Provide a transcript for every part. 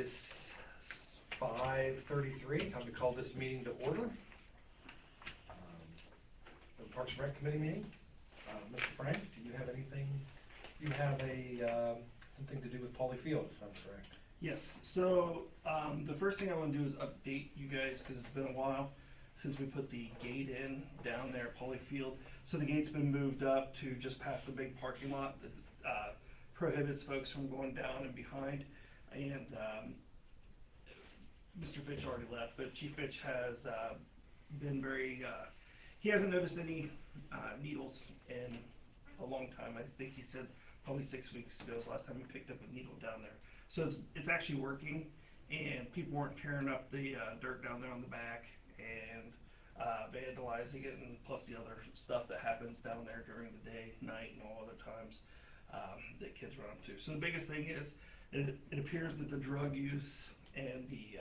is 5:33. Time to call this meeting to order. The Parks and Rec Committee meeting. Mr. Frank, do you have anything? You have something to do with Pauley Field, if I'm correct. Yes. So the first thing I want to do is update you guys because it's been a while since we put the gate in down there at Pauley Field. So the gate's been moved up to just past the big parking lot that prohibits folks from going down and behind. And Mr. Fitch already left, but Chief Fitch has been very, he hasn't noticed any needles in a long time. I think he said probably 6 weeks ago was the last time he picked up a needle down there. So it's actually working, and people weren't tearing up the dirt down there on the back and vandalizing it, and plus the other stuff that happens down there during the day, night, and all other times that kids run up to. So the biggest thing is it appears that the drug use and the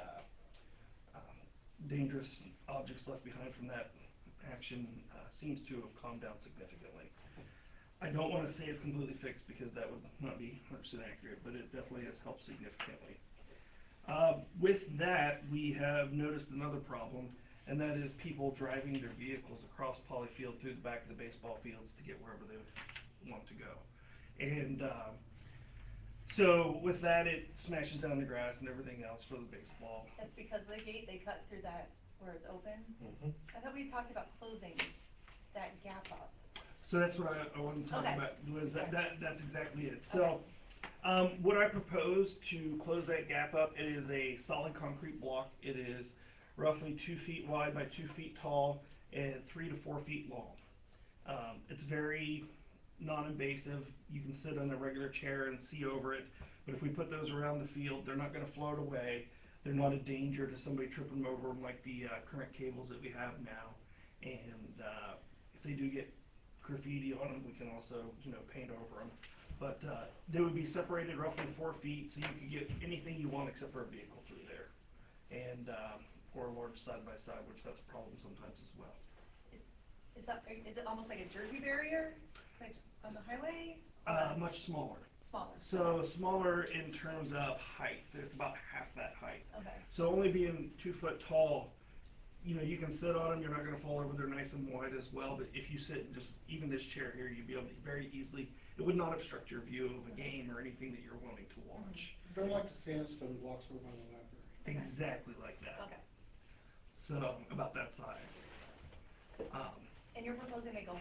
dangerous objects left behind from that action seems to have calmed down significantly. I don't want to say it's completely fixed because that would not be 100% accurate, but it definitely has helped significantly. With that, we have noticed another problem, and that is people driving their vehicles across Pauley Field through the back of the baseball fields to get wherever they want to go. And so with that, it smashes down the grass and everything else for the baseball. That's because of the gate, they cut through that where it's open? Mm-hmm. I thought we talked about closing that gap up. So that's what I wanted to talk Okay. about, was that's exactly it. Okay. So what I propose to close that gap up, it is a solid concrete block. It is roughly 2 feet wide by 2 feet tall and 3 to 4 feet long. It's very non-invasive. You can sit on a regular chair and see over it, but if we put those around the field, they're not going to float away. They're not a danger to somebody tripping them over like the current cables that we have now. And if they do get graffiti on them, we can also, paint over them. But they would be separated roughly 4 feet, so you could get anything you want except for a vehicle through there, and or a large side-by-side, which that's a problem sometimes as well. Is it almost like a jersey barrier, like on the highway? Much smaller. Smaller. So smaller in terms of height. It's about half that height. Okay. So only being 2 foot tall, you can sit on them. You're not going to fall over. They're nice and wide as well. But if you sit in just even this chair here, you'd be able to very easily. It would not obstruct your view of a game or anything that you're wanting to watch. They're like the sandstone blocks over by the library. Exactly like that. Okay. So about that size. And you're proposing they go?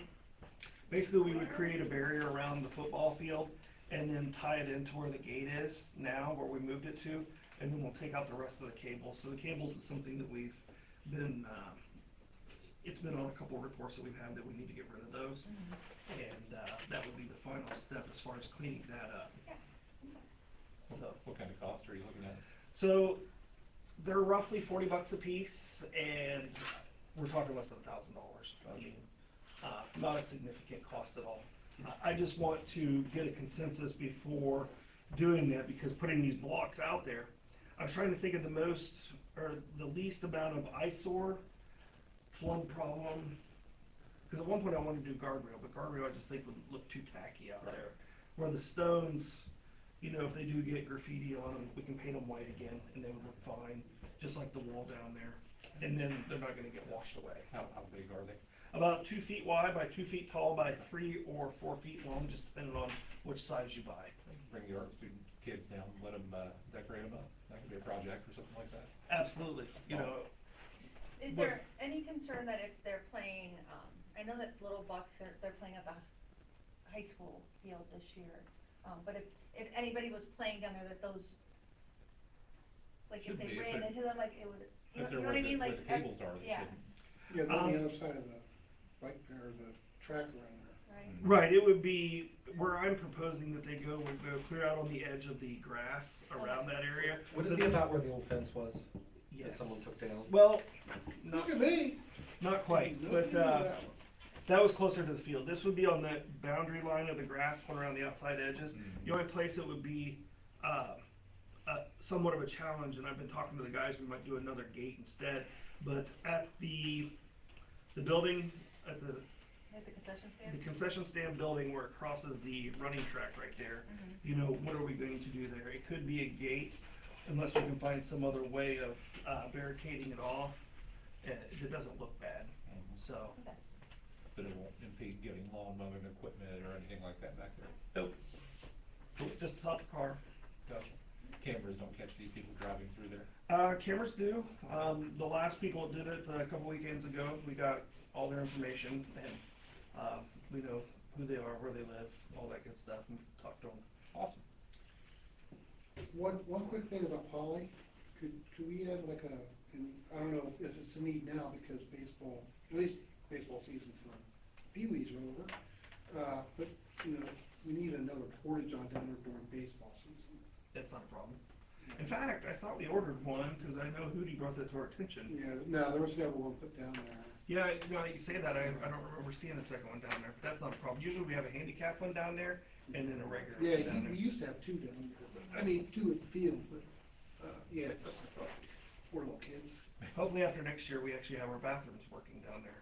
Basically, we would create a barrier around the football field and then tie it into where the gate is now, where we moved it to, and then we'll take out the rest of the cables. So the cables is something that we've been, it's been on a couple of reports that we've had that we need to get rid of those. Mm-hmm. And that would be the final step as far as cleaning that up. Yeah. So, what kind of cost are you looking at? So they're roughly $40 a piece, and we're talking less than $1,000. I mean, not a significant cost at all. I just want to get a consensus before doing that, because putting these blocks out there, I was trying to think of the most or the least amount of eyesore, flood problem. Because at one point I wanted to do guardrail, but guardrail I just think would look too tacky out there. Where the stones, if they do get graffiti on them, we can paint them white again, and they would look fine, just like the wall down there. And then they're not going to get washed away. How big are they? About 2 feet wide by 2 feet tall by 3 or 4 feet long, just depending on which size you buy. Bring the art student kids down and let them decorate them up. That could be a project or something like that. Absolutely. Is there any concern that if they're playing, I know that Little Bucks, they're playing at the high school field this year, but if anybody was playing down there, that those, like if they ran into them, like it would, you know what I mean? Like, where the cables are, yeah. Yeah, they're on the other side of the bike or the track around there. Right. Right, it would be, where I'm proposing that they would go clear out on the edge of the grass around that area. Would So it be about where the old fence was? Yes. That someone took down? Well, Look at me. not quite, but that was closer to the field. This would be on the boundary line of the grass, one around the outside edges. Mm-hmm. The only place it would be somewhat of a challenge, and I've been talking to the guys, we might do another gate instead, but at the building, at the concession stand? the concession stand building where it crosses the running track right there, what are we going to do there? It could be a gate, unless we can find some other way of barricading it off, it doesn't look bad, so. Okay. But it won't impede getting lawn mowing equipment or anything like that back there. Nope. Just stop the car. Gotcha. Cameras don't catch these people driving through there. Cameras do. The last people that did it a couple weekends ago, we got all their information, and we know who they are, where they live, all that good stuff, and talk to them. Awesome. One quick thing about poly, could we have like and I don't know if it's a need now because baseball, at least baseball season for Pee-wees are over, but, you know, we need another portage on down there during baseball season. That's not a problem. In fact, I thought we ordered one, because I know Hootie brought that to our attention. Yeah, no, there was never one put down there. Yeah, now you say that, I don't remember seeing a second one down there, but that's not a problem. Usually we have a handicap one down there, and then a regular Yeah, one down there. we used to have two down there, but, I mean, two at the field, but, yeah, poor little kids. Hopefully after next year, we actually have our bathrooms working down there.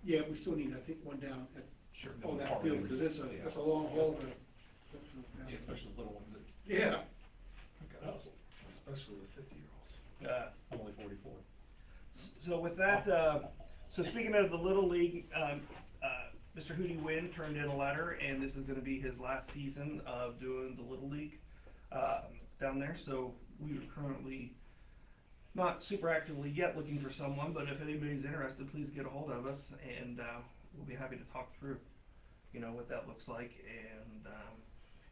Yeah, we still need, I think, one down at, Sure. on that field, because it's a long haul to. Yeah, especially the little ones that. Yeah. Especially with 50-year-olds. I'm only 44. So with that, so speaking of the Little League, Mr. Hootie Wynn turned in a letter, and this is gonna be his last season of doing the Little League, down there, so we are currently not super actively yet looking for someone, but if anybody's interested, please get a hold of us, and, we'll be happy to talk through, you know, what that looks like,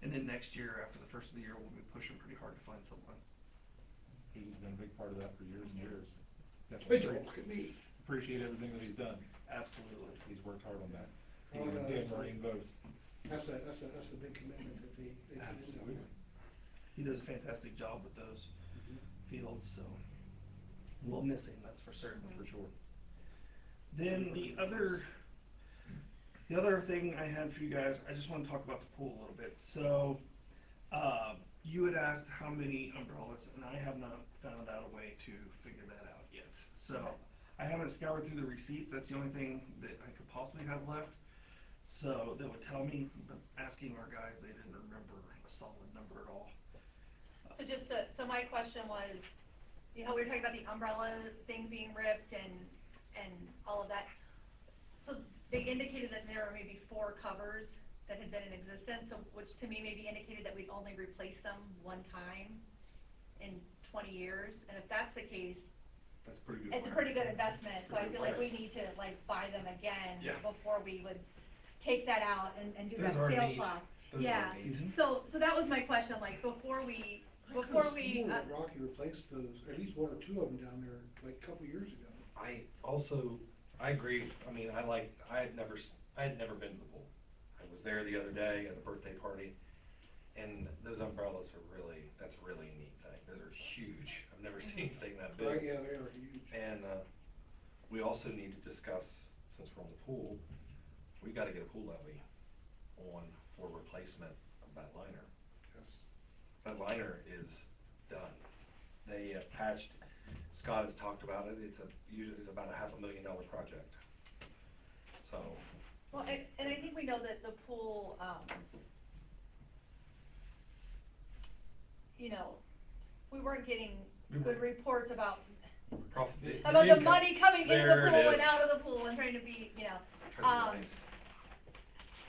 and then next year, after the first of the year, we'll be pushing pretty hard to find someone. He's been a big part of that for years and years. Hey, Definitely Joel, look at me. appreciate everything that he's done. Absolutely. He's worked hard on that. He Oh, and no, Dan that's Marine both. That's a big commitment that they do down Absolutely. there. He does a fantastic job with those fields, so we'll miss him, that's for certain. For sure. Then the other thing I had for you guys, I just want to talk about the pool a little bit. So, you had asked how many umbrellas, and I have not found out a way to figure that out yet. So, I haven't scoured through the receipts, that's the only thing that I could possibly have left. So, that would tell me, but asking our guys, they didn't remember a solid number at all. So just, so my question was, you know, we were talking about the umbrella thing being ripped and all of that. So they indicated that there were maybe 4 covers that had been in existence, so which to me maybe indicated that we'd only replaced them one time in 20 years. And if that's the case, That's pretty good. it's a pretty good investment, so I Pretty feel like we good. need to like buy them again Yeah. before we would take that out and do Those that are sale neat. class. Those are Yeah, neat. so that was my question, like before we, I could've sworn uh, that Rocky replaced those, at least 1 or 2 of them down there, like a couple years ago. I agree, I mean, I had never been to the pool. I was there the other day at a birthday party, and those umbrellas are that's a really neat thing. Those are huge. I've never seen anything that big. Right, yeah, they are huge. And, we also need to discuss, since we're on the pool, we gotta get a pool levy on for replacement of that liner. Yes. That liner is done. They patched, Scott has talked about it, usually it's about a $500,000 project. So, well, and I think we know that the pool, you know, we weren't getting good reports about the income. money coming into There the it pool and is. out of the pool and trying to be, you know. Trying to be nice.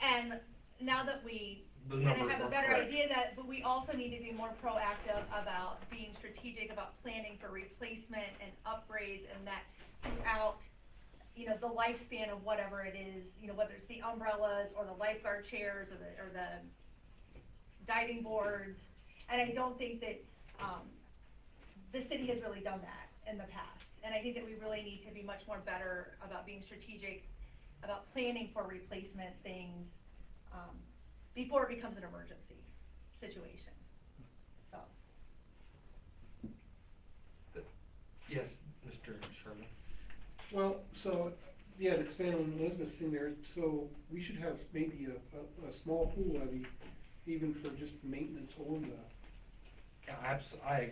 And now that we The kind of numbers have a weren't better correct. idea that, but we also need to be more proactive about being strategic about planning for replacement and upgrades and that throughout, you know, the lifespan of whatever it is, you know, whether it's the umbrellas or the lifeguard chairs or the diving boards. And I don't think that, the city has really done that in the past. And I think that we really need to be much more better about being strategic, about planning for replacement things, before it becomes an emergency situation, so. Yes, Mr. Sherman? Well, so, yeah, to expand on Elizabeth's thing there, so we should have maybe a small pool levy, even for just maintenance on the. I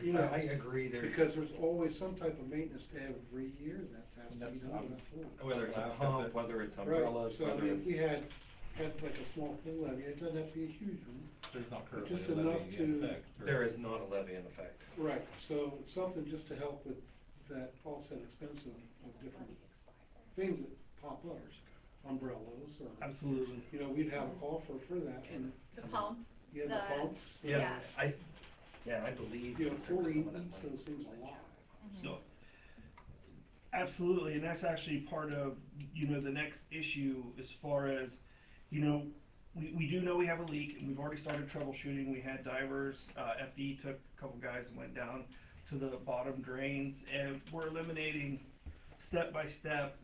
agree there. Because there's always some type of maintenance every year that has And to be that's- done on that pool. Whether it's a Last pump, bit. whether it's Right, umbrellas, so I whether mean, it's. if we had had like a small pool levy, it doesn't have to be a huge one. There's not But currently just a enough levy in to- effect. or- There is not a levy in effect. Right, so something just to help with that offset expense of different things that pop up, umbrellas, or, Absolutely. you know, we'd have a call for that, and, The pump, yeah, the The- pumps. Yeah. I believe. You know, there was chlorine some of that eats money. those things a lot. So, absolutely, and that's actually part of, you know, the next issue as far as, you know, we do know we have a leak, and we've already started troubleshooting. We had divers, FD took a couple guys and went down to the bottom drains, and we're eliminating step by step,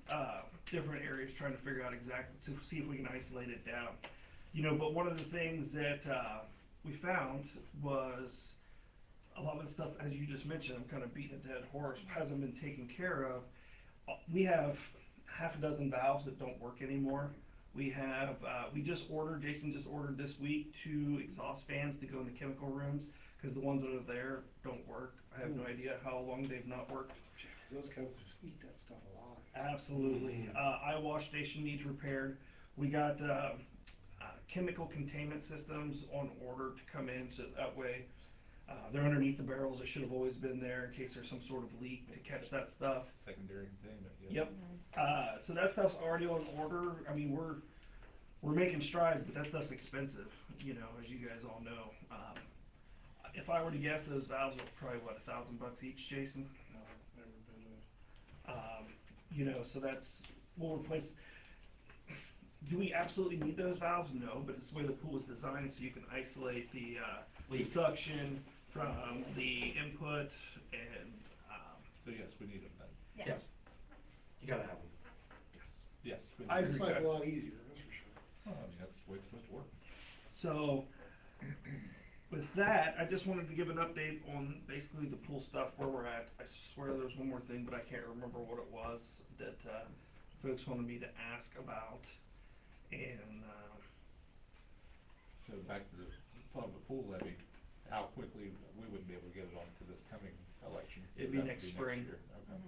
different areas, trying to figure out exactly, to see if we can isolate it down. You know, but one of the things that, we found was a lot of the stuff, as you just mentioned, I'm kind of beating a dead horse, hasn't been taken care of. We have half a dozen valves that don't work anymore. We have, Jason just ordered this week 2 exhaust fans to go in the chemical rooms, because the ones that are there don't work. I have no idea how long they've not worked. Those chemicals eat that stuff alive. Absolutely. Eye wash station needs repaired. We got, chemical containment systems on order to come in, so that way, they're underneath the barrels. They should have always been there in case there's some sort of leak to catch that stuff. Secondary containment, yeah. Yep. So that stuff's already on order. I mean, we're making strides, but that stuff's expensive, you know, as you guys all know. If I were to guess, those valves are probably, what, $1,000 each, Jason? No, never been You know, so we'll replace. Do we absolutely need those valves? No, but it's the way the pool is designed, so you can isolate the Leak. suction from the input, and, So yes, we need them then. yeah. You gotta have them. Yes. we I need It's agree, them. like a guys. lot easier, that's for sure. Well, I mean, that's the way it's supposed to work. So, with that, I just wanted to give an update on basically the pool stuff, where we're at. I swear there was one more thing, but I can't remember what it was that, folks wanted me to ask about, and, So back to the pool levy, how quickly we wouldn't be able to get it on to this coming election? It'd be That would next spring. year. Okay.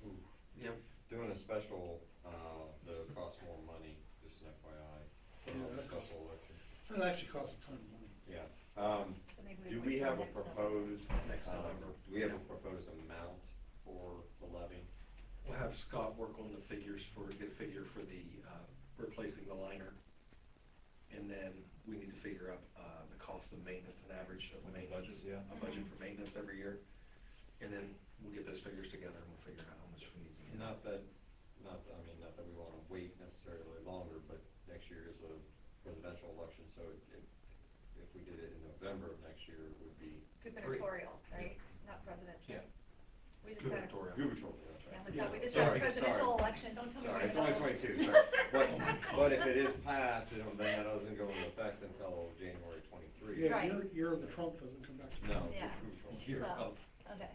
Mhm. Yep. Doing a special, though, costs more money, just an FYI, for Yeah, a that costs- special election. That actually costs a ton of money. Yeah. So maybe Do wait we till have a next November. proposed, Next November. do we have a proposed amount for the levy? We'll have Scott work on the figures get a figure for the, replacing the liner. And then we need to figure out, the cost of maintenance, an average of maintenance. Budget, yeah. A budget for maintenance every year. And then we'll get those figures together and we'll figure out how much we need to get. Not that we wanna wait necessarily longer, but next year is a presidential election, so if we did it in November of next year, it would be. Gubernatorial, right? Not presidential. Yeah. We just had a- Gubernatorial. Gubernatorial, that's Yeah, right. we thought we just Sorry, had a presidential sorry. election, don't tell me. Sorry, we're it's only gonna- 22, sorry. But if it is passed, then that doesn't go into effect until January 23. Yeah, Right. year of the Trump doesn't come back. to- No. Yeah. Year So, of. okay.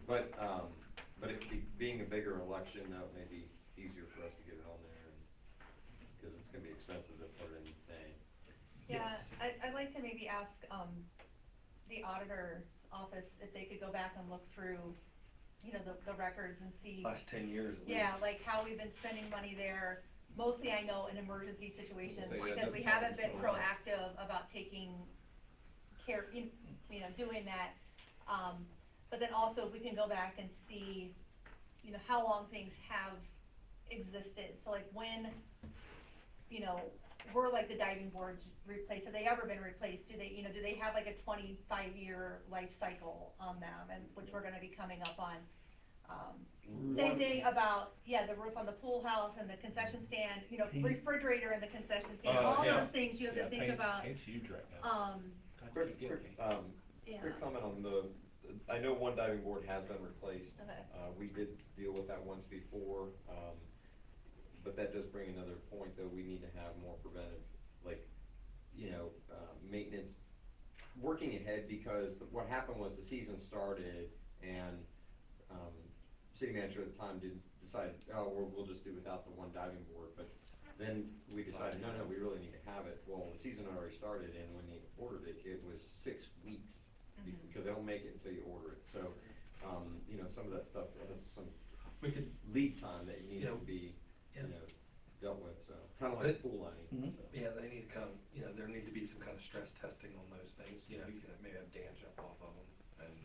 But it being a bigger election, that may be easier for us to get it on there, because it's gonna be expensive to put it in May. Yeah, I'd like to maybe ask, the auditor's office if they could go back and look through, you know, the records and see. Last 10 years at least. Yeah, like how we've been spending money there, mostly I know in emergency situations, So, yeah, because we doesn't sound haven't been so bad. proactive about taking care, you know, doing that. But then also, we can go back and see, you know, how long things have existed, so like when, you know, were like the diving boards replaced, have they ever been replaced? Do they have like a 25-year life cycle on them, and which we're gonna be coming up on? Same thing about, the roof on the pool house and the concession stand, you know, Paint. refrigerator and the concession stand, Oh, all yeah. those things you have to think about. Paint's huge right now. God, Quick, you get me. Yeah. quick comment on I know one diving board has been replaced. Okay. We did deal with that once before, but that does bring another point, though, we need to have more preventive, like, maintenance, working ahead, because what happened was the season started, and, city manager at the time decided, we'll just do without the one diving board, but then we decided, no, we really need to have it. Well, the season already started, and when they ordered it, it was 6 weeks, because they don't make it until you order it, so, some of that stuff, that's some We could, lead time that needs Yeah. to be, Yeah. dealt with, so, kinda like pool lighting, Mhm. so. Yeah, they need to come, there need to be some kind of stress testing on those things, you can maybe have Dan jump off of them and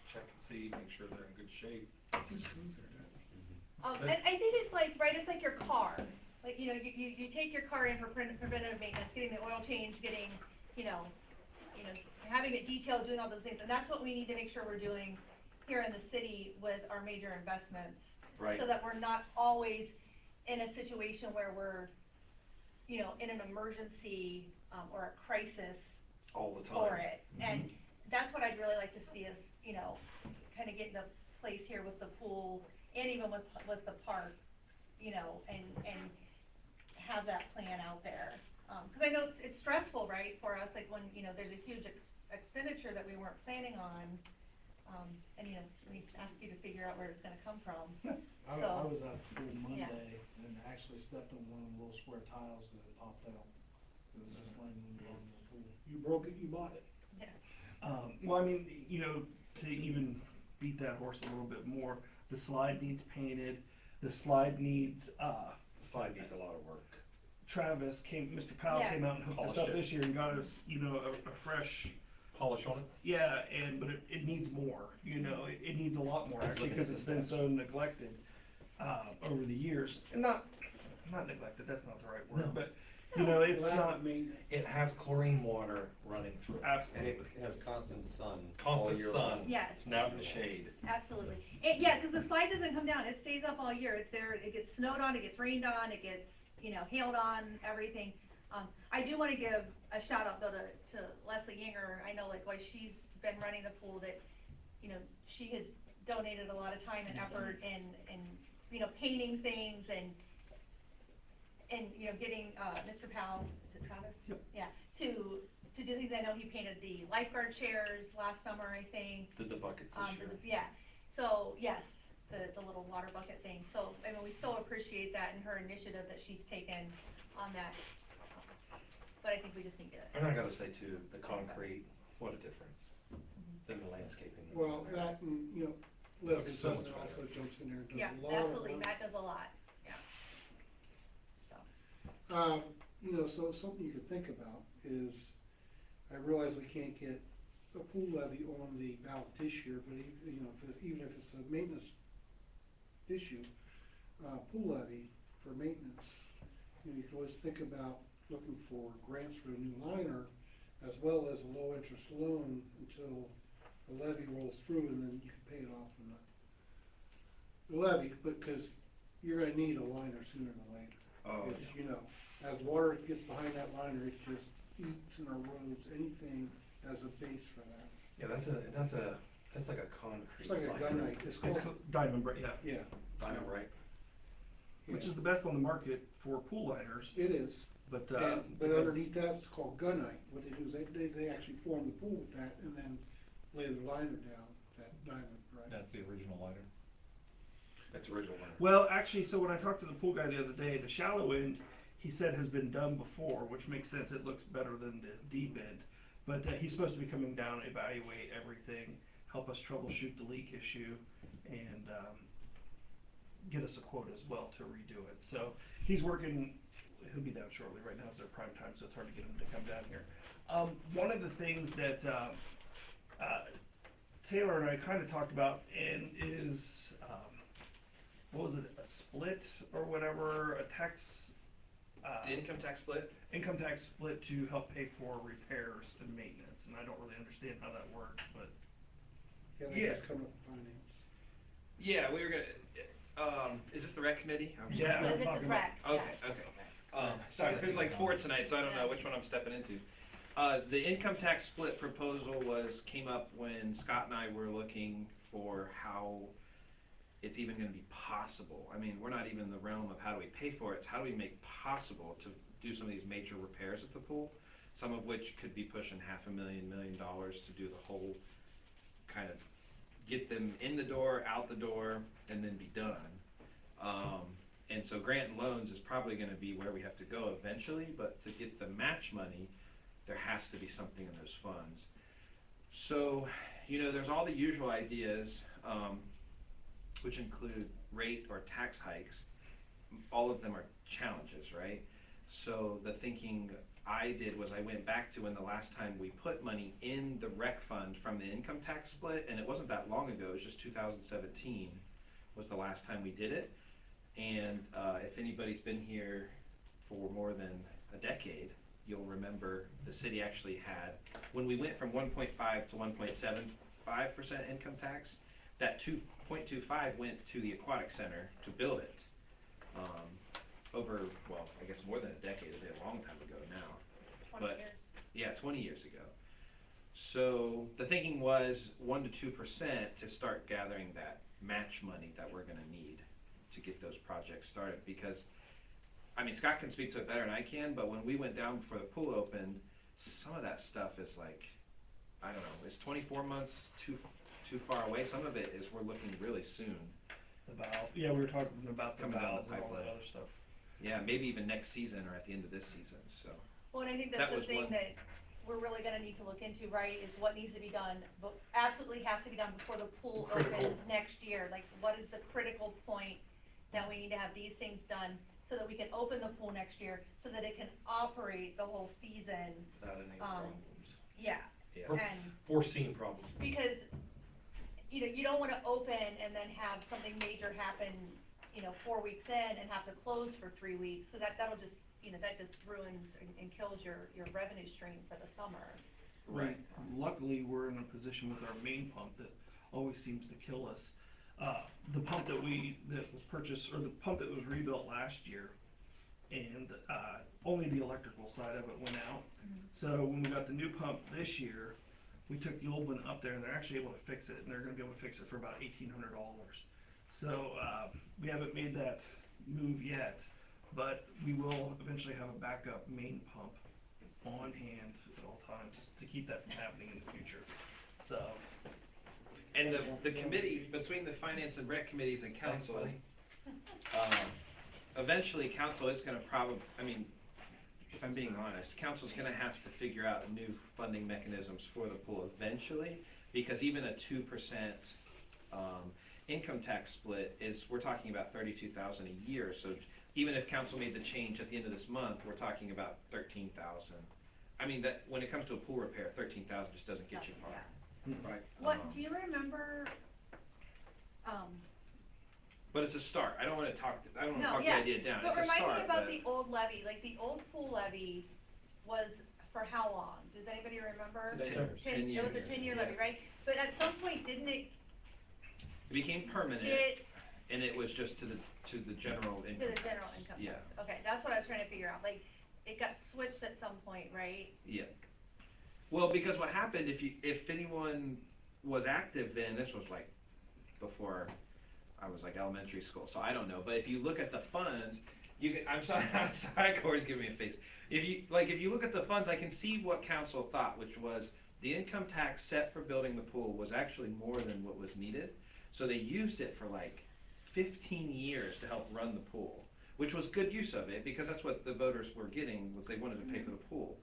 check and see, make sure they're in good shape. Mhm. And I think it's like, right, it's like your car. Like, you take your car in for preventative maintenance, getting the oil change, getting, having it detailed, doing all those things. And that's what we need to make sure we're doing here in the city with our major investments. Right. So that we're not always in a situation where we're, in an emergency, or a crisis All the time. for it. And that's what I'd really like to see us, kind of get in a place here with the pool and even with the park, and have that plan out there. Cause I know it's stressful, right, for us, like when, there's a huge expenditure that we weren't planning on, and, we ask you to figure out where it's gonna come from. I So- was at the pool Yeah. Monday and actually stepped on one of the little square tiles that had popped out. It was just laying in the bottom of the pool. You broke it, you bought it. Yeah. Well, I mean, to even beat that horse a little bit more, the slide needs painted, the slide needs, Slide needs a lot of work. Mr. Powell Yeah. came out and hooked us Polished up it. this year and got us, a fresh, Polish on it? yeah, but it needs more, it needs a lot more actually, because it's been so neglected, over the years. And not neglected, that's not the right No. word, but, it's Lack of not, maintenance. It has chlorine water running through it. And absolutely. it has constant sun all Constant year sun. round. Yes. It's not in the shade. Absolutely. Yeah, cause the slide doesn't come down, it stays up all year, it's there, it gets snowed on, it gets rained on, it gets, hailed on, everything. I do wanna give a shout out though to Leslie Yinger, I know like while she's been running the pool that, she has donated a lot of time and effort and, painting things and, getting, Mr. Powell, is it Travis? Yep. Yeah, to do things, I know he painted the lifeguard chairs last summer, I think. Did the buckets this year. Yeah, so, yes, the little water bucket thing, so, I mean, we so appreciate that and her initiative that she's taken on that. But I think we just need to. And I gotta say too, the concrete, what a difference than the landscaping. Well, that and, Leslie Looks so much Sutton also better. jumps in there and does Yeah, a lot of absolutely, work. Matt does a lot, yeah. So, So something you could think about is, I realize we can't get a pool levy on the ballot this year, but even if it's a maintenance issue, pool levy for maintenance, you can always think about looking for grants for a new liner, as well as a low interest loan until the levy rolls through, and then you can pay it off from the levy, because you're gonna need a liner sooner than later. Oh, It's, as water gets behind that liner, it just eats in our roads, anything as a base for that. Yeah, that's like a concrete. It's like a liner. gunite, it's It's called, diamond, yeah, yeah. Diamond, right? which Yeah. is the best on the market for pool liners, It is, but, but because- underneath that, it's called gunite. What they do is they actually form the pool with that and then lay the liner down, that diamond, right? That's the original liner. That's original liner. Well, actually, so when I talked to the pool guy the other day, the shallow end, he said has been done before, which makes sense, it looks better than the deep end. But he's supposed to be coming down, evaluate everything, help us troubleshoot the leak issue, and get us a quote as well to redo it. So he's working, he'll be down shortly, right now it's their prime time, so it's hard to get him to come down here. One of the things that Taylor and I kind of talked about and is, what was it, a split or whatever, a tax, The income tax split? income tax split to help pay for repairs and maintenance, and I don't really understand how that works, but. Yeah, they Yeah. just come up with finance. Yeah, we were gonna, is this the rec committee? I'm sorry. Yeah, no, we're this talking is about- rec, Okay, yeah. okay. Sorry, there's like four tonight, so I don't know which one I'm stepping into. The income tax split proposal came up when Scott and I were looking for how it's even gonna be possible. I mean, we're not even in the realm of how do we pay for it, it's how do we make possible to do some of these major repairs at the pool, some of which could be pushing $500,000, $1 million to do the whole, kind of get them in the door, out the door, and then be done. And so grant and loans is probably gonna be where we have to go eventually, but to get the match money, there has to be something in those funds. So, there's all the usual ideas, which include rate or tax hikes. all of them are challenges, right? So the thinking I did was I went back to when the last time we put money in the rec fund from the income tax split, and it wasn't that long ago, it was just 2017 was the last time we did it. And if anybody's been here for more than a decade, you'll remember the city actually had, when we went from 1.5 to 1.75% income tax, that 2.25 went to the aquatic center to build it. Over, well, I guess more than a decade, it'd be a long time ago now. 20 But, years. yeah, 20 years ago. So the thinking was 1 to 2% to start gathering that match money that we're gonna need to get those projects started. Because, I mean, Scott can speak to it better than I can, but when we went down before the pool opened, some of that stuff is like, I don't know, is 24 months too far away? Some of it is we're looking really soon. The valve, yeah, we were talking about the Coming down valves the and all that pipeline. other stuff. Yeah, maybe even next season or at the end of this season, so. Well, and I think That that's the was thing one- that we're really gonna need to look into, right, is what needs to be done, but absolutely has to be done before the pool Critical. opens next year. Like, what is the critical point that we need to have these things done so that we can open the pool next year, so that it can operate the whole season? Without any Um, problems. Yeah, Yeah. Or and foreseen problems. because, you know, you don't wanna open and then have something major happen, you know, 4 weeks in and have to close for 3 weeks, so that'll just, you know, that just ruins and kills your revenue stream for the summer. Right. Luckily, we're in a position with our main pump that always seems to kill us. The pump that was purchased, or the pump that was rebuilt last year, and only the electrical side of it went out. So when we got the new pump this year, we took the old one up there, and they're actually able to fix it, and they're gonna be able to fix it for about $1,800. So we haven't made that move yet, but we will eventually have a backup main pump on hand at all times to keep that from happening in the future. So, And the committee, between the finance and rec committees and council, buddy. eventually council is gonna I mean, if I'm being honest, council's gonna have to figure out new funding mechanisms for the pool eventually, because even a 2% income tax split we're talking about 32,000 a year, so even if council made the change at the end of this month, we're talking about 13,000. I mean, that, when it comes to a pool repair, 13,000 just doesn't get you far. Yeah. Right. What, do you remember, But it's a start. I don't wanna talk the idea down. But It's a remind start, me about but- the old levy, like the old pool levy was for how long? Does anybody remember? 10 years. 10 It was a 10 years. 10-year levy, right? But at some point, didn't it It became permanent, get and it was just to the general to income the tax. general income Yeah, tax? Okay, that's what I was trying to figure out, like, it got switched at some point, right? yeah. Well, because what happened, if anyone was active then, this was like before I was like elementary school, so I don't know, but if you look at the funds, I'm sorry, Corey's giving me a face. If you look at the funds, I can see what council thought, which was the income tax set for building the pool was actually more than what was needed. So they used it for like 15 years to help run the pool, which was good use of it, because that's what the voters were getting, was they wanted to pay for the pool.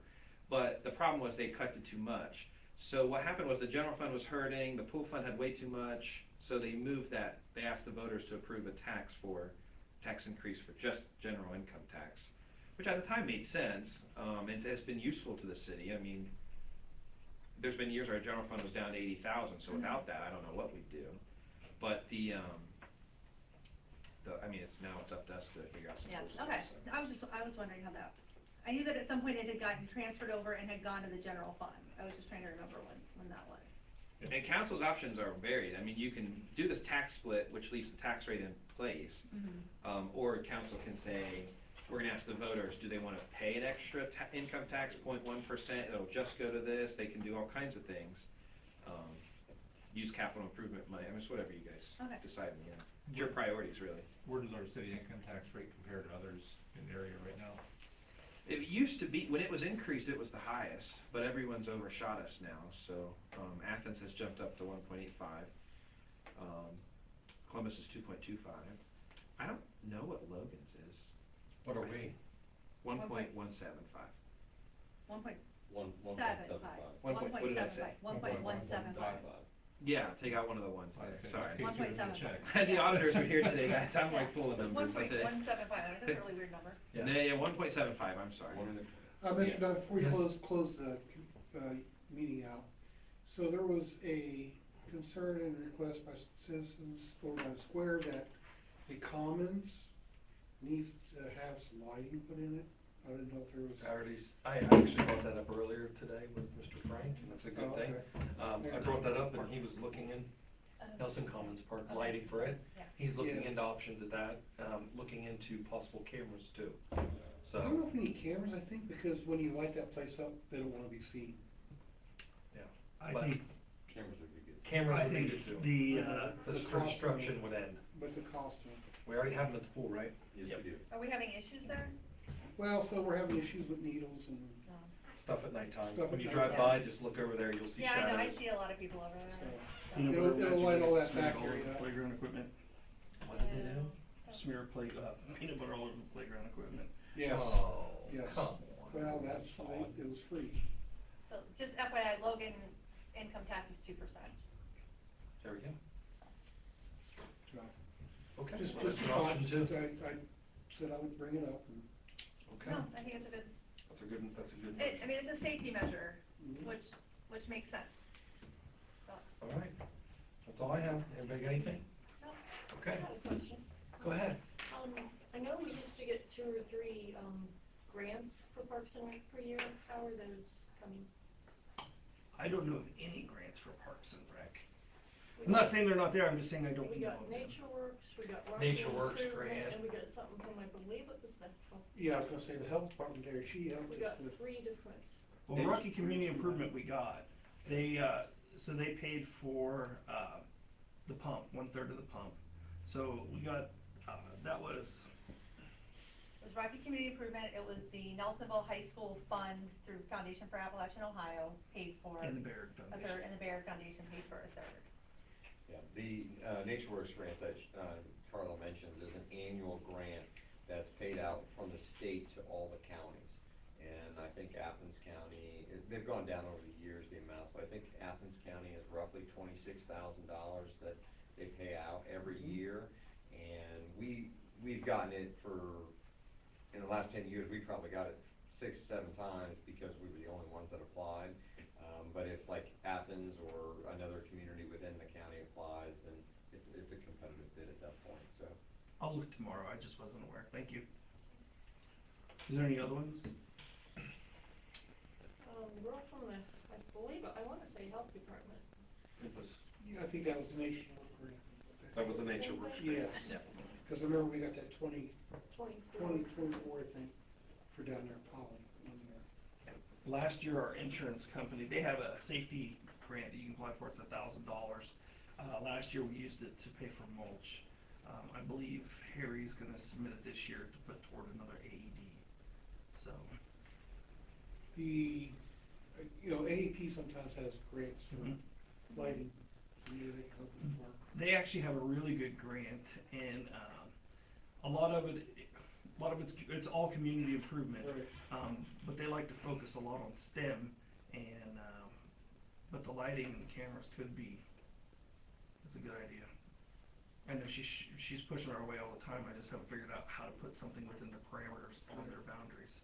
But the problem was they collected too much. So what happened was the general fund was hurting, the pool fund had way too much, so they moved that, they asked the voters to approve a tax increase for just general income tax, which at the time made sense, and has been useful to the city. I mean, there's been years our general fund was down to 80,000, so without that, I don't know what we'd do. But I mean, now it's up to us to figure out some Yeah, solutions. okay, so. I was wondering how that, I knew that at some point it had gotten transferred over and had gone to the general fund. I was just trying to remember when that was. And council's options are varied. I mean, you can do this tax split, which leaves the tax rate in place. Or council can say, we're gonna ask the voters, do they wanna pay an extra income tax, 0.1%, it'll just go to this, they can do all kinds of things. Use capital improvement money, I mean, it's whatever you guys Okay. decide, you know, it's your priorities, really. Where does our city income tax rate compare to others in the area right now? It used to be, when it was increased, it was the highest, but everyone's overshot us now, so, Athens has jumped up to 1.85. Columbus is 2.25. I don't know what Logan's is. What are we? 1.175. 1.75. 1.75. What did I say? 1.175. Yeah, take out one of the ones I there, see. sorry. Okay. 1.75. The auditors are here today, guys, I'm like full of numbers. but they- 1.175, that's a really weird number. Yeah, 1.75, I'm sorry. Mr. Yeah. Doug, before you Yes. close the, meeting out, so there was a concern and request by citizens over by the square that the commons needs to have some lighting put in it. I didn't know if there was. I actually brought that up earlier today with Mr. Frank, and that's a good Oh, thing. okay. I brought that up, and he was looking in Nelson Commons Park, lighting for it. Yeah. He's looking Yeah. into options at that, looking into possible cameras too. I don't know So, if we need cameras, I think, because when you light that place up, they don't wanna be seen. yeah. I But think, Cameras would be good. Cameras I would be think good too. the, The construction would end. But the cost of it. We already have them at the pool, right? Yes, Yep. we do. Are we having issues there? Well, so we're having issues with needles and, No. Stuff at nighttime. Stuff When at you drive nighttime. by, just look over there, you'll see Yeah, I know, I shadows. see a lot of people over there. so. so. you know, It'll- where it'll light all that smear back all over area the up. playground equipment, What did they do? smear peanut butter all over the playground equipment. Yes. Oh, Yes. come on. Well, that's, it was free. So just FYI, Logan income tax is 2%. There we go. So, Okay. Just well, a that's an thought, option too. I said I would bring it up and. Okay. No, I think it's a good, That's a good. I mean, it's a safety measure, Mhm. which makes sense. So, All right. That's all I have. Anybody got anything? No. Okay. I have a question. Go ahead. I know we used to get 2 or 3, grants for Parks and Rec per year. How are those coming? I don't know of any grants for Parks and Rec. We I'm not got- saying they're not there, I'm just saying I don't know. We got of them. Nature Works, we got Rocky Nature Works Improvement, grant. and we got something from, I believe it was the health. Yeah, I was gonna say the health department there, she helped We us got with. 3 different. Well, Rocky Community Improvement we got, they, so they paid for, the pump, 1/3 of the pump. So we got, that was, it was Rocky Community Improvement, it was the Nelsonville High School Fund through Foundation for Appalachian Ohio, paid for in the Baird a Foundation. third, and the Baird Foundation paid for a third. Yeah, the NatureWorks grant that Carla mentions is an annual grant that's paid out from the state to all the counties. And I think Athens County, they've gone down over the years, the amounts, but I think Athens County is roughly $26,000 that they pay out every year. And we've gotten it in the last 10 years, we probably got it 6, 7 times because we were the only ones that applied. But if like Athens or another community within the county applies, then it's a competitive bid at that point, so. I'll look tomorrow, I just wasn't aware, thank you. Is there any other ones? Girl from the, I believe, I wanna say Health Department. It was, Yeah, I think that was the Nation Work grant. that was the Nature Works. Yes, Yep. cause I remember we got that 24, 24. I think, for down there, Poly, one there. Last year, our insurance company, they have a safety grant that you can apply for, it's $1,000. Last year, we used it to pay for mulch. I believe Harry's gonna submit it this year to put toward another AED, so. The, AEP sometimes has grants for Mhm. lighting, maybe they can open it for. They actually have a really good grant, and a lot of it's all community improvement. Right. But they like to focus a lot on STEM, and but the lighting and the cameras could be. It's a good idea. I know she's pushing our way all the time. I just haven't figured out how to put something within the parameters, within their boundaries.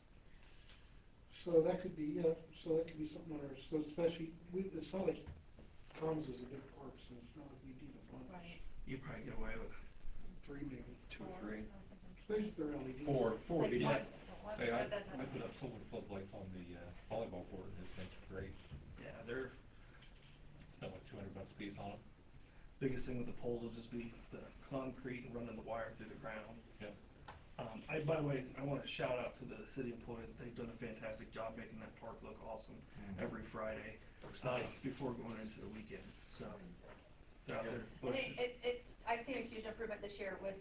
So that could be, something on our, so especially, it's not like Commons is a big park, so it's not like we need a bunch. Right. You probably get away with 3 maybe. 2 or 3. Especially if they're LED. 4 would be nice. Say, I put up solar floodlights on the volleyball court, and it's great. Yeah, they're Spent like $200 a piece on it. biggest thing with the poles will just be the concrete and running the wire through the ground. Yep. By the way, I want to shout out to the city employees. They've done a fantastic job making that park look awesome every Friday. Looks nice. Before going into the weekend, so. They're out there I pushing. think it's, I've seen a huge improvement this year with,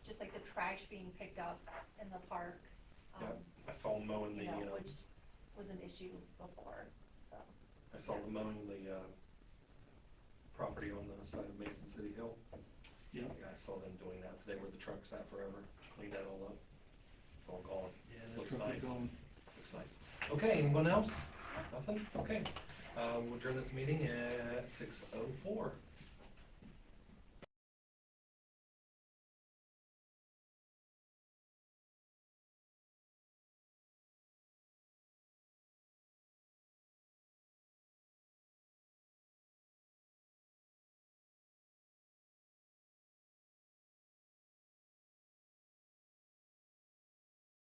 just like the trash being picked up in the park. Yeah, I saw them mowing the, Which was an issue before, so. I saw them mowing the, property on the side of Mason City Hill. Yeah. I saw them doing that today where the truck sat forever, cleaned that all up. It's all gone. Yeah, the Looks truck nice. is gone. Looks nice. Okay, anyone else? Nothing? Okay. We'll adjourn this meeting at 6:04.